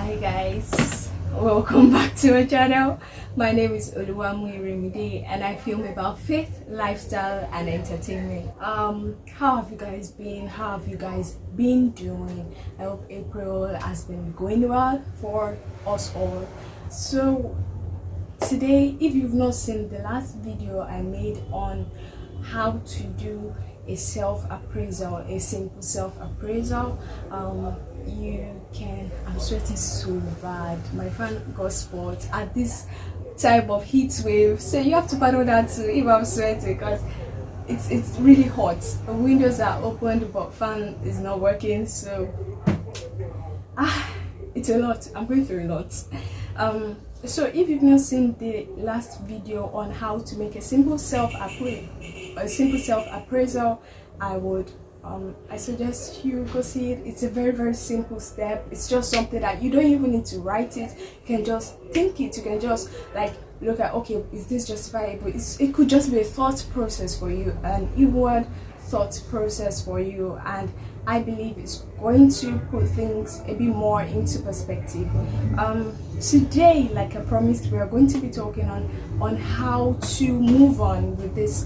Hi guys, welcome back to my channel. My name is Oluwamuyirimide and I film about faith, lifestyle and entertainment. How have you guys been? How have you guys been doing? I hope April has been going well for us all. So today, if you've not seen the last video I made on how to do a self-appraisal, a simple self-appraisal, you can, I'm sweating so bad, my fan got spots at this type of heat wave, so you have to pardon that too if I'm sweating, because it's really hot. The windows are opened but fan is not working, so it's a lot. I'm going through a lot. So if you've not seen the last video on how to make a simple self-appraisal, I suggest you go see it. It's a very simple step. It's just something that you don't even need to write it. You can just think it. You can just like look at, okay, is this justifiable? It could just be a thought process for you, an inward thought process for you, and I believe it's going to put things a bit more into perspective. Today, like I promised, we are going to be talking on how to move on with this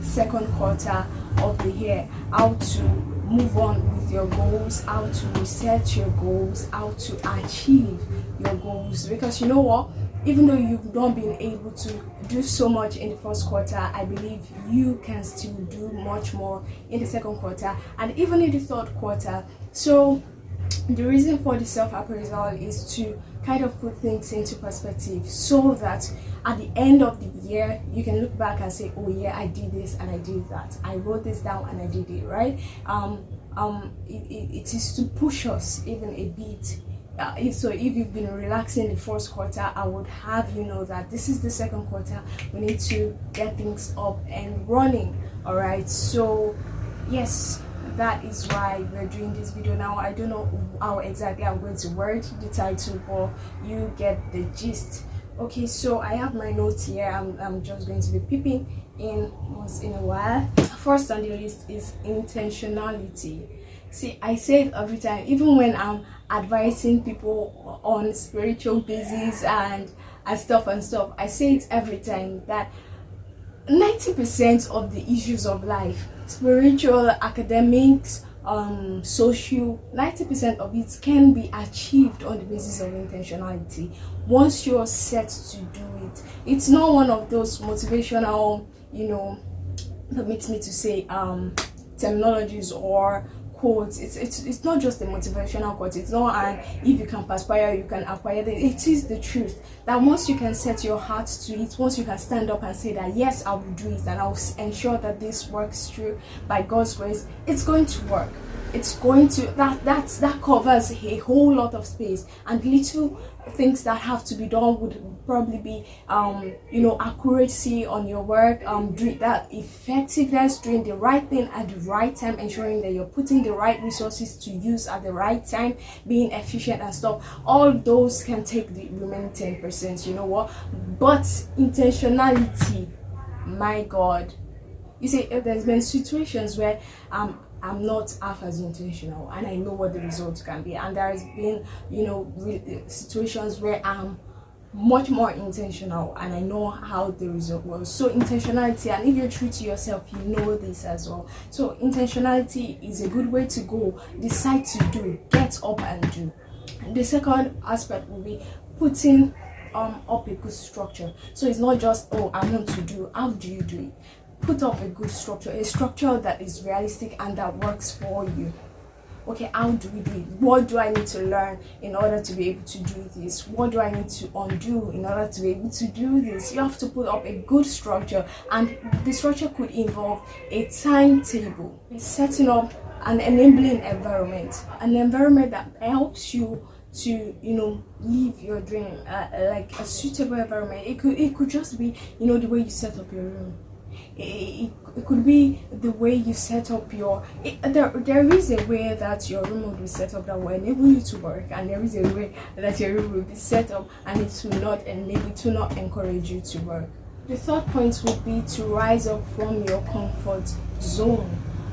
second quarter of the year, how to move on with your goals, how to reset your goals, how to achieve your goals. Because you know what, even though you've not been able to do so much in the first quarter, I believe you can still do much more in the second quarter and even in the third quarter. So the reason for the self-appraisal is to kind of put things into perspective, so that at the end of the year you can look back and say, oh yeah, I did this and I did that, I wrote this down and I did it, right? It is to push us even a bit. So if you've been relaxing the first quarter, I would have you know that this is the second quarter. We need to get things up and running. All right, so yes, that is why we're doing this video now. I don't know how exactly I'm going to word the title, but you get the gist. Okay, so I have my notes here. I'm just going to be peeping in once in a while. First on the list is intentionality. See, I say it every time, even when I'm advising people on spiritual basis and stuff, I say it every time that 90% of the issues of life, spiritual, academics, social, 90% of it can be achieved on the basis of intentionality. Once you're set to do it, it's not one of those motivational, permit me to say, terminologies or quotes. It's not just a motivational quote. It's not an if you can perspire you can acquire it. It is the truth that once you can set your heart to it, once you can stand up and say that yes, I will do it and I'll ensure that this works through by God's grace, it's going to work. It's going to that covers a whole lot of space, and little things that have to be done would probably be accuracy on your work, doing that effectiveness, doing the right thing at the right time, ensuring that you're putting the right resources to use at the right time, being efficient and stuff. All those can take the remaining 10%, you know what? But intentionality, my God, you see, there's been situations where I'm not half as intentional and I know what the results can be, and there has been situations where I'm much more intentional and I know how the result was. So intentionality, and if you're true to yourself, you know this as well. So intentionality is a good way to go. Decide to do, get up and do. The second aspect will be putting up a good structure. So it's not just, oh, I want to do. How do you do it? Put up a good structure, a structure that is realistic and that works for you. Okay, how do we do it? What do I need to learn in order to be able to do this? What do I need to undo in order to be able to do this? You have to put up a good structure, and the structure could involve a timetable, setting up an enabling environment, an environment that helps you to live your dream, like a suitable environment. It could just be the way you set up your room. It could be the way you set up your there is a way that your room will be set up that will enable you to work, and there is a way that your room will be set up and it will not enable, to not encourage you to work. The third point would be to rise up from your comfort zone.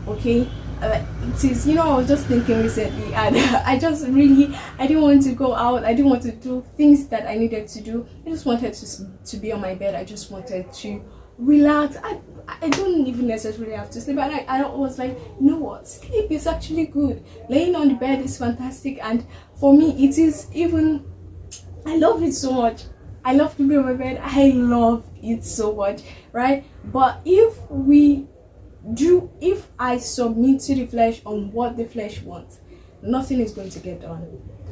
Okay, It is, I was just thinking recently, and I didn't want to go out. I didn't want to do things that I needed to do. I just wanted to be on my bed. I just wanted to relax. I don't even necessarily have to sleep, and I was like, you know what, sleep is actually good. Laying on the bed is fantastic, and for me it is even, I love it so much. I love to be on my bed. I love it so much, right? But if I submit to the flesh on what the flesh wants, nothing is going to get done.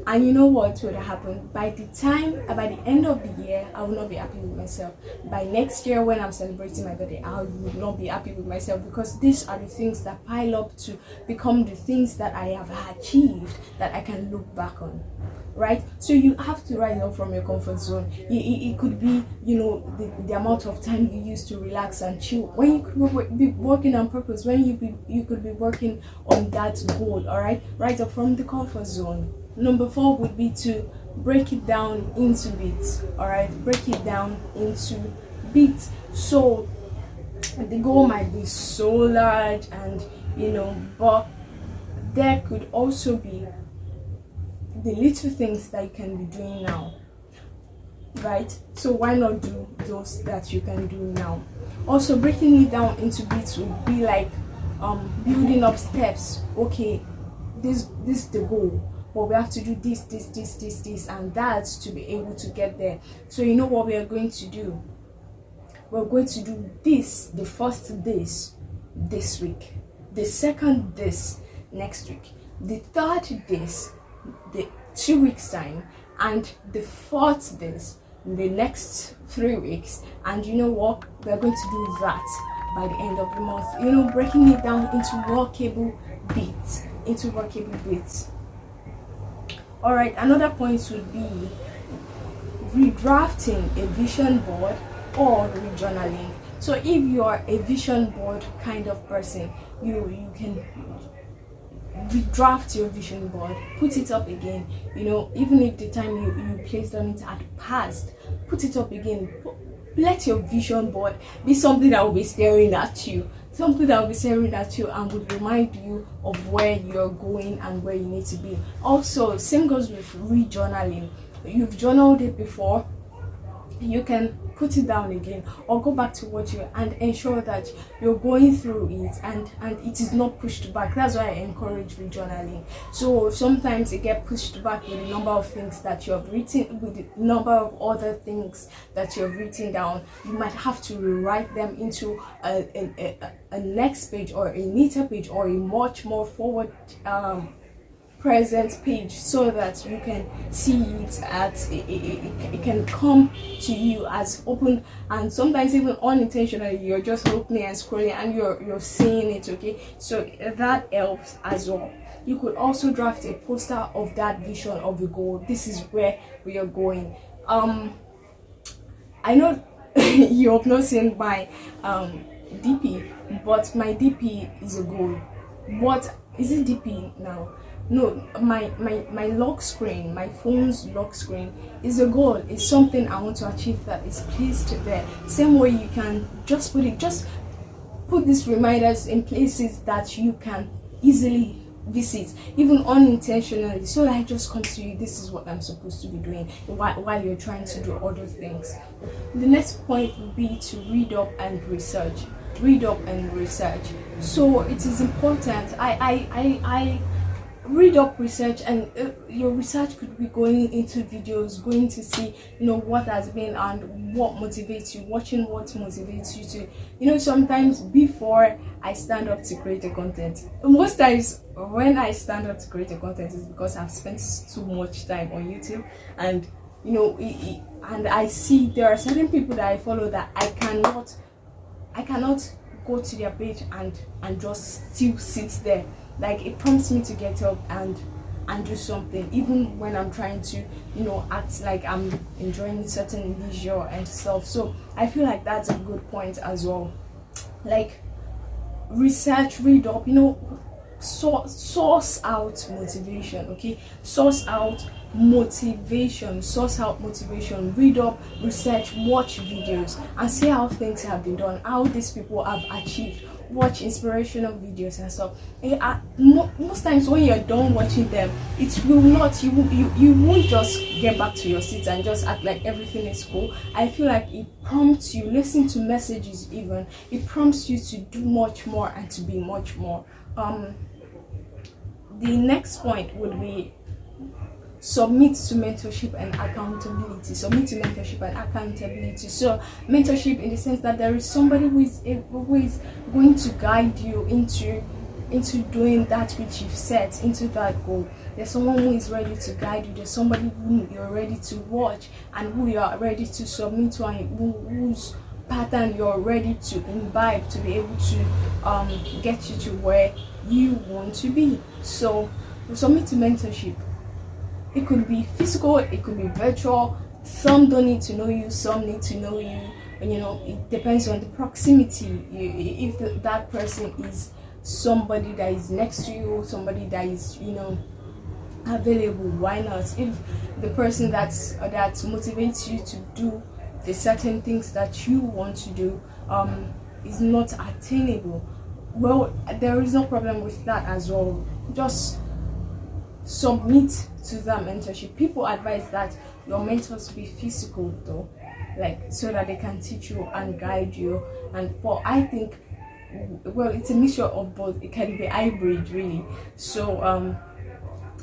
And you know what would happen? By the end of the year, I will not be happy with myself. By next year, when I'm celebrating my birthday, I will not be happy with myself, because these are the things that pile up to become the things that I have achieved that I can look back on. Right? So you have to rise up from your comfort zone. It could be, the amount of time you use to relax and chill. When you could be working on purpose, when you could be working on that goal. All right, rise up from the comfort zone. Number 4 would be to break it down into bits. All right, break it down into bits. So the goal might be so large, and but there could also be the little things that you can be doing now, right? So why not do those that you can do now? Also, breaking it down into bits would be like building up steps. Okay, this is the goal, but we have to do this and that to be able to get there. So you know what we are going to do? We're going to do the first this week, the second this next week, the third this the 2 weeks time, and the fourth this the next 3 weeks. And you know what, we're going to do that by the end of the month, breaking it down into workable bits. All right, another point would be redrafting a vision board or rejournaling. So if you are a vision board kind of person, you can redraft your vision board, put it up again, even if the time you placed on it had passed, put it up again. Let your vision board be something that will be staring at you and would remind you of where you're going and where you need to be. Also, same goes with rejournaling. You've journaled it before, you can put it down again or go back to what you, and ensure that you're going through it and it is not pushed back. That's why I encourage rejournaling. So sometimes it gets pushed back with the number of things that you have written, with the number of other things that you have written down. You might have to rewrite them into a next page, or a neater page, or a much more forward present page, so that you can see it it can come to you as open, and sometimes even unintentionally you're just opening and scrolling and you're seeing it. Okay, so that helps as well. You could also draft a poster of that vision of the goal. This is where we are going. I know you have not seen my DP, but my DP is a goal. What is it? DP now? No, my lock screen, my phone's lock screen is a goal. It's something I want to achieve that is placed there. Same way you can just put these reminders in places that you can easily visit, even unintentionally, so that it just comes to you. This is what I'm supposed to be doing while you're trying to do other things. The next point would be to read up and research. So it is important. I read up, research, and your research could be going into videos, going to see what has been and what motivates you, watching what motivates you to sometimes before I stand up to create a content. Most times when I stand up to create a content is because I've spent too much time on YouTube, and and I see there are certain people that I follow that I cannot go to their page and just still sit there. Like, it prompts me to get up and do something, even when I'm trying to act like I'm enjoying certain leisure and stuff. So I feel like that's a good point as well. Like, research, read up, source out motivation. Okay, source out motivation, read up, research, watch videos, and see how things have been done, how these people have achieved watch inspirational videos and stuff, and most times when you're done watching them, it will not, you won't just get back to your seat and just act like everything is cool. I feel like it prompts you, listen to messages, even it prompts you to do much more and to be much more. The next point would be submit to mentorship and accountability. Submit to mentorship and accountability. So mentorship in the sense that there is somebody who is going to guide you into doing that which you've set, into that goal. There's someone who is ready to guide you. There's somebody who you're ready to watch and who you are ready to submit to, and whose pattern you're ready to imbibe to be able to get you to where you want to be. So submit to mentorship. It could be physical, it could be virtual. Some don't need to know you, some need to know you, and it depends on the proximity. If that person is somebody that is next to you, somebody that is available, why not? If the person that motivates you to do the certain things that you want to do is not attainable, well, there is no problem with that as well. Just submit to that mentorship. People advise that your mentors be physical though, like so that they can teach you and guide you. But I think, well, it's a mixture of both. It can be hybrid, really. So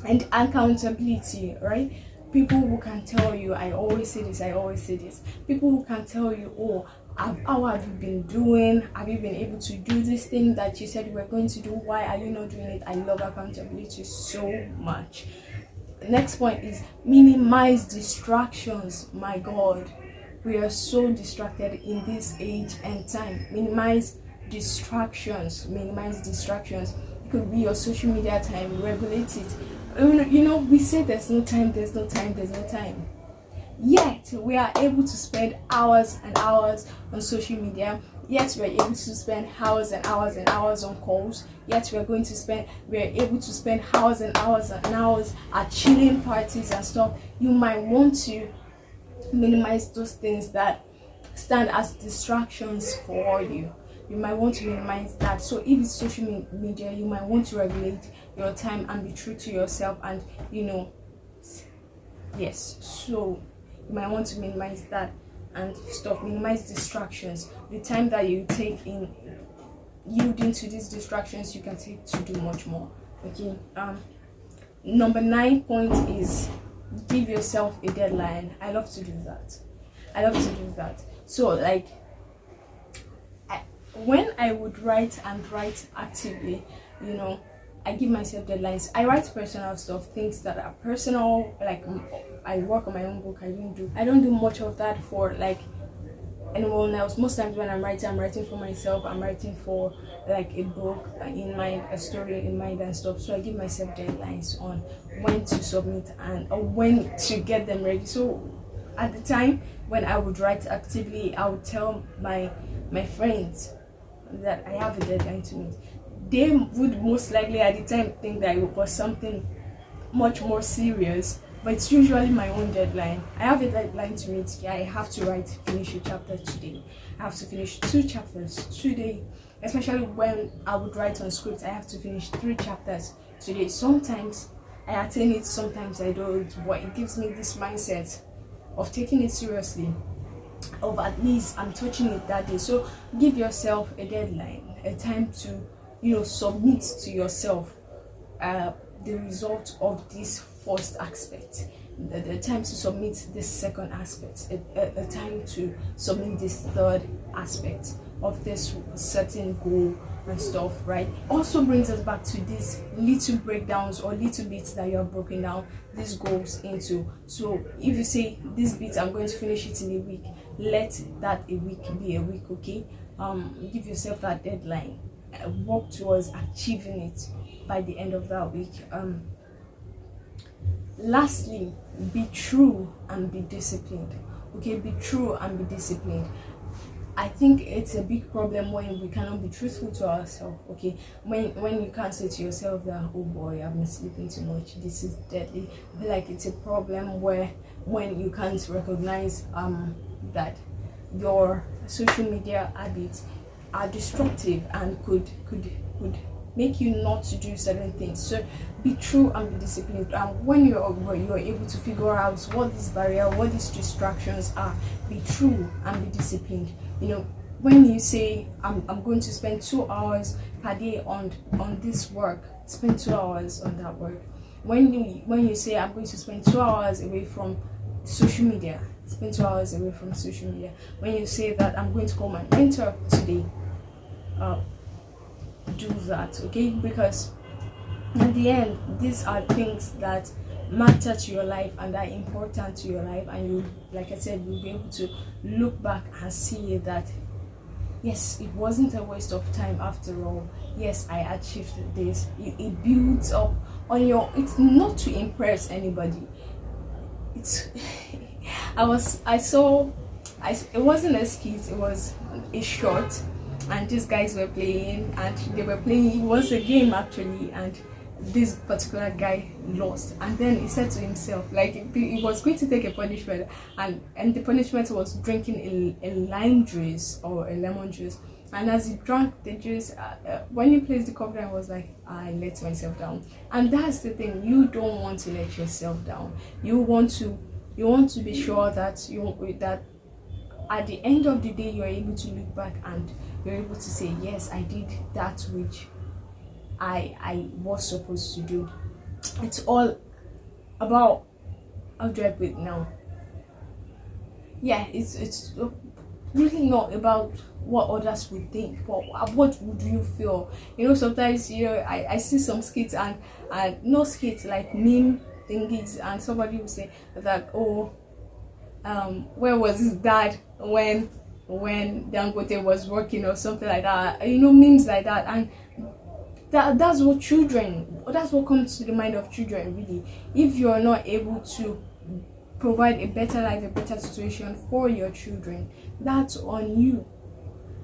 and accountability, right? People who can tell you, I always say this. People who can tell you, oh, how have you been doing? Have you been able to do this thing that you said you were going to do? Why are you not doing it? I love accountability so much. The next point is minimize distractions. My God, we are so distracted in this age and time. Minimize distractions. It could be your social media time. Regulate it. We say there's no time. Yet we are able to spend hours and hours on social media. Yet we are able to spend hours and hours and hours on calls. Yet we are able to spend hours and hours and hours at chilling parties and stuff. You might want to minimize those things that stand as distractions for you. You might want to minimize that. So if it's social media, you might want to regulate your time and be true to yourself, and yes, so you might want to minimize that and minimize distractions. The time that you take in yielding to these distractions, you can take to do much more. Okay. Number 9 point is give yourself a deadline. I love to do that. So like, when I would write actively, I give myself deadlines. I write personal stuff, things that are personal, like I work on my own book. I don't do much of that for like anyone else. Most times when I'm writing for myself. I'm writing for like a book in mind, a story in mind and stuff. So I give myself deadlines on when to submit or when to get them ready. So at the time when I would write actively, I would tell my friends that I have a deadline to meet. They would most likely at the time think that it was something much more serious, but it's usually my own deadline. I have a deadline to meet. Yeah, I have to finish a chapter today. I have to finish 2 chapters today. Especially when I would write on scripts, I have to finish 3 chapters today. Sometimes I attain it, sometimes I don't, but it gives me this mindset of taking it seriously, of at least I'm touching it that day. So give yourself a deadline, a time to submit to yourself the result of this first aspect, the time to submit this second aspect, a time to submit this third aspect of this certain goal and stuff, right? Also brings us back to these little breakdowns or little bits that you have broken down these goals into. So if you say this bit I'm going to finish it in a week, let that a week be a week. Okay, give yourself that deadline, work towards achieving it by the end of that week. Lastly, be true and be disciplined. Okay, be true and be disciplined. I think it's a big problem when we cannot be truthful to ourselves. Okay, when you can't say to yourself that, oh boy, I've been sleeping too much, this is deadly. I feel like it's a problem when you can't recognize that your social media habits are destructive and could make you not to do certain things. So be true and be disciplined. And when you're able to figure out what this barrier, what these distractions are, be true and be disciplined. You know, when you say I'm going to spend 2 hours per day on this work, spend 2 hours on that work. When you say I'm going to spend 2 hours away from social media, spend 2 hours away from social media. When you say that I'm going to call my mentor today, do that, okay? Because at the end, these are things that matter to your life and are important to your life, and you, like I said, you'll be able to look back and see that yes, it wasn't a waste of time after all. Yes, I achieved this. It builds up on your, it's not to impress anybody. It's it wasn't a skit, it was a short, and these guys were playing, and they were playing, it was a game actually, and this particular guy lost, and then he said to himself, like, he was going to take a punishment, and the punishment was drinking a lime juice or a lemon juice. And as he drank the juice, when he placed the cup down, I was like, I let myself down. And that's the thing, you don't want to let yourself down. You want to be sure that that at the end of the day you're able to look back and you're able to say, yes, I did that which I was supposed to do. It's all about, how do I put it now? Yeah, it's really not about what others would think, but what would you feel? You know, sometimes, you know, I see some skits and no skits, like meme thingies, and somebody will say that, oh, where was his dad when Dangote was working, or something like that, you know, memes like that. And that's what comes to the mind of children, really. If you're not able to provide a better life, a better situation for your children, that's on you.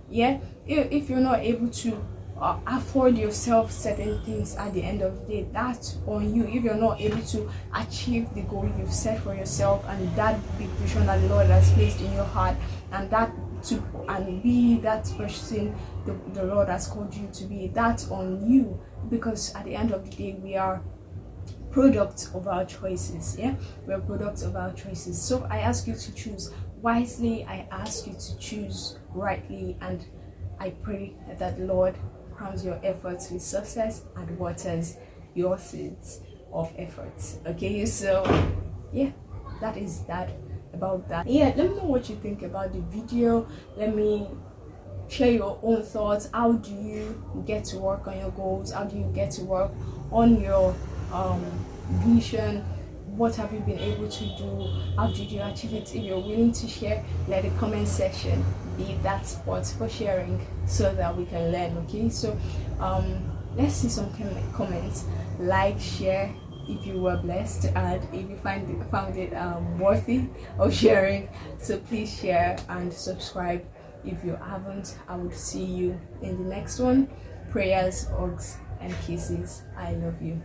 Yeah, if you're not able to afford yourself certain things at the end of the day, that's on you. If you're not able to achieve the goal you've set for yourself, and that big vision that the Lord has placed in your heart, and be that person the Lord has called you to be, that's on you. Because at the end of the day, we are products of our choices. Yeah, we're products of our choices. So I ask you to choose wisely, I ask you to choose rightly, and I pray that the Lord crowns your efforts with success and waters your seeds of efforts. Okay, so yeah, that is that about that. Yeah, let me know what you think about the video. Let me share your own thoughts. How do you get to work on your goals? How do you get to work on your vision? What have you been able to do? How did you achieve it? If you're willing to share, let the comment section be that spot for sharing, so that we can learn. Okay, so let's see some comments. Like, share if you were blessed, and if you found it worthy of sharing. So please share and subscribe if you haven't. I would see you in the next one. Prayers, hugs, and kisses. I love you.